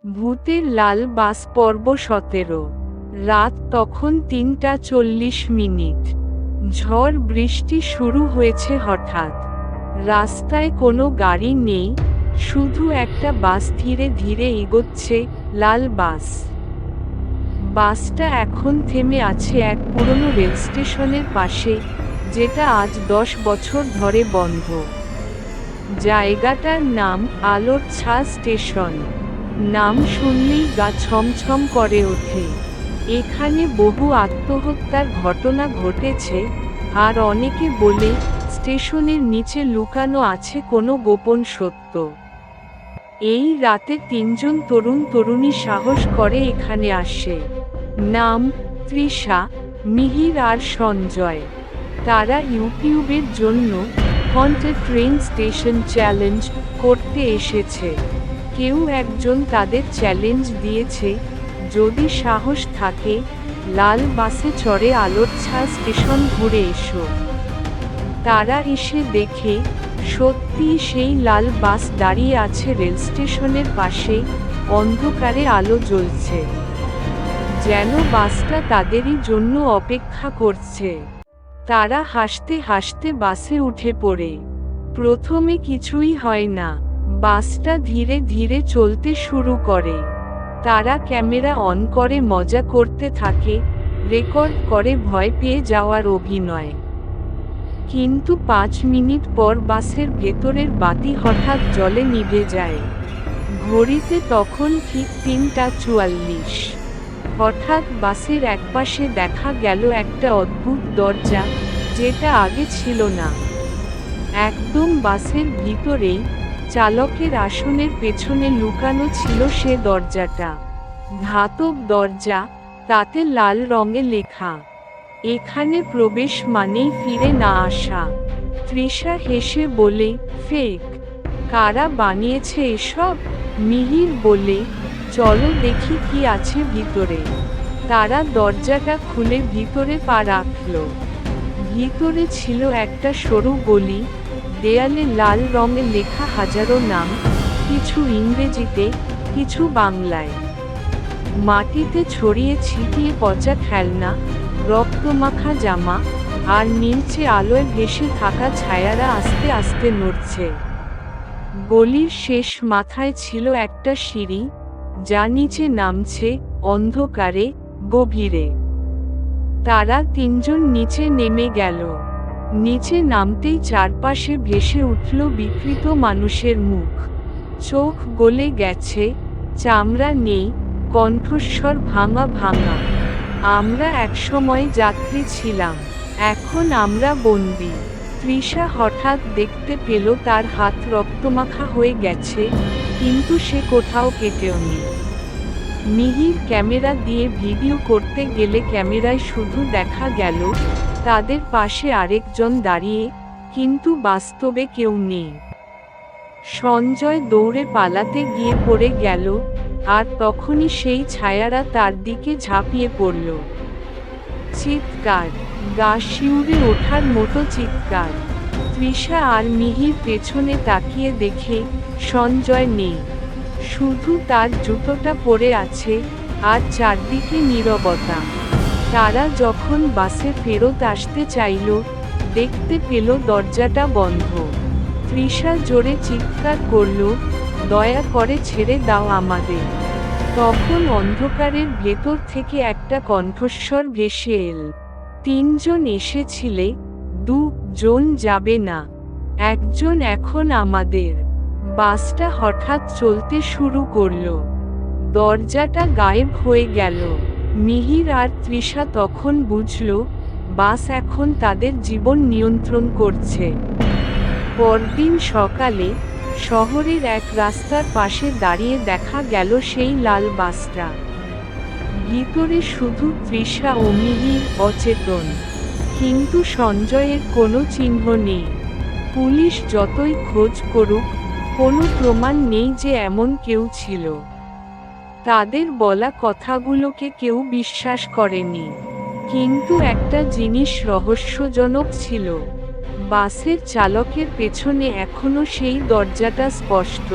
ভূতের লাল বাস পর্ব 17। রাত তখন ৩টা ৪০। ঝড় বৃষ্টি শুরু হয়েছে হঠাৎ। রাস্তায় কোনো গাড়ি নেই, শুধু একটা বাস ধীরে ধীরে এগোচ্ছে, লাল বাস। বাসটা এখন থেমে আছে এক পুরনো রেল স্টেশনের পাশে, যেটা আজ ১০ বছর ধরে বন্ধ। জায়গাটার নাম আলোর ছা স্টেশন। নাম শুনলেই গা ছমছম করে ওঠে। এখানে বহু আত্মহত্যার ঘটনা ঘটেছে, আর অনেকে বলে স্টেশনের নিচে লুকানো আছে কোনো গোপন সত্য। এই রাতে ৩জন তরুণ তরুণী সাহস করে এখানে আসে। নাম তৃষা, মিহির আর সঞ্জয়। তারা ইউটিউবের জন্য হন্টেড ট্রেন স্টেশন চ্যালেঞ্জ করতে এসেছে। কেউ একজন তাদের চ্যালেঞ্জ দিয়েছে, যদি সাহস থাকে লাল বাসে চড়ে আলোর ছা স্টেশন ঘুরে এসো। তারা এসে দেখে সত্যিই সেই লাল বাস দাঁড়িয়ে আছে রেল স্টেশনের পাশে, অন্ধকারে আলো জ্বলছে, যেন বাসটা তাদেরই জন্য অপেক্ষা করছে। তারা হাসতে হাসতে বাসে উঠে পড়ে। প্রথমে কিছুই হয় না, বাসটা ধীরে ধীরে চলতে শুরু করে। তারা ক্যামেরা অন করে মজা করতে থাকে, রেকর্ড করে ভয় পেয়ে যাওয়ার অভিনয়। কিন্তু ৫ মিনিট পর বাসের ভেতরের বাতি হঠাৎ জ্বলে নিভে যায়। ঘড়িতে তখন ঠিক ৩টা ৪৪। হঠাৎ বাসের একপাশে দেখা গেল একটা অদ্ভুত দরজা, যেটা আগে ছিল না। একদম বাসের ভিতরেই, চালকের আসনের পেছনে লুকানো ছিল সে দরজাটা। ধাতব দরজা, তাতে লাল রঙে লেখা, এখানে প্রবেশ মানেই ফিরে না আসা। তৃষা হেসে বলে, ফেক। কারা বানিয়েছে এসব? মিহির বলে, চলো দেখি কি আছে ভিতরে। তারা দরজাটা খুলে ভিতরে পা রাখল। ভিতরে ছিল একটা সরু গলি, দেয়ালে লাল রঙে লেখা হাজারো নাম, কিছু ইংরেজিতে, কিছু বাংলায়। মাটিতে ছড়িয়ে ছিটিয়ে পচা খেলনা, রক্তমাখা জামা, আর নীলচে আলোয় ভেসে থাকা ছায়ারা আস্তে আস্তে নড়ছে। গলির শেষ মাথায় ছিল একটা সিঁড়ি, যা নিচে নামছে, অন্ধকারে, গভীরে। তারা ৩জন নিচে নেমে গেল। নিচে নামতেই চারপাশে ভেসে উঠল বিকৃত মানুষের মুখ। চোখ গলে গেছে, চামড়া নেই, কণ্ঠস্বর ভাঙা ভাঙা। আমরা একসময় যাত্রী ছিলাম, এখন আমরা বন্দী। তৃষা হঠাৎ দেখতে পেল তার হাত রক্তমাখা হয়ে গেছে, কিন্তু সে কোথাও কেটেওনি। মিহির ক্যামেরা দিয়ে ভিডিও করতে গেলে ক্যামেরায় শুধু দেখা গেল তাদের পাশে আরেকজন দাঁড়িয়ে, কিন্তু বাস্তবে কেউ নেই। সঞ্জয় দৌড়ে পালাতে গিয়ে পড়ে গেল, আর তখনই সেই ছায়ারা তার দিকে ঝাঁপিয়ে পড়ল। চিৎকার, গা শিউরে ওঠার মতো চিৎকার। তৃষা আর মিহির পেছনে তাকিয়ে দেখে সঞ্জয় নেই, শুধু তার জুতোটা পরে আছে, আর চারদিকে নীরবতা। তারা যখন বাসে ফেরত আসতে চাইল, দেখতে পেল দরজাটা বন্ধ। তৃষা জোরে চিৎকার করল, দয়া করে ছেড়ে দাও আমাদের। তখন অন্ধকারের ভেতর থেকে একটা কণ্ঠস্বর ভেসে এল, ৩জন এসেছিলে, ২ জন যাবে না, একজন এখন আমাদের। বাসটা হঠাৎ চলতে শুরু করল। দরজাটা গায়েব হয়ে গেল। মিহির আর তৃষা তখন বুঝল, বাস এখন তাদের জীবন নিয়ন্ত্রণ করছে। পরদিন সকালে, শহরের এক রাস্তার পাশে দাঁড়িয়ে দেখা গেল সেই লাল বাসটা। ভিতরে শুধু তৃষা ও মিহির অচেতন, কিন্তু সঞ্জয়ের কোনো চিহ্ন নেই। পুলিশ যতই খোঁজ করুক, কোনো প্রমাণ নেই যে এমন কেউ ছিল। তাদের বলা কথাগুলোকে কেউ বিশ্বাস করেনি। কিন্তু একটা জিনিস রহস্যজনক ছিল, বাসের চালকের পেছনে এখনো সেই দরজাটা স্পষ্ট।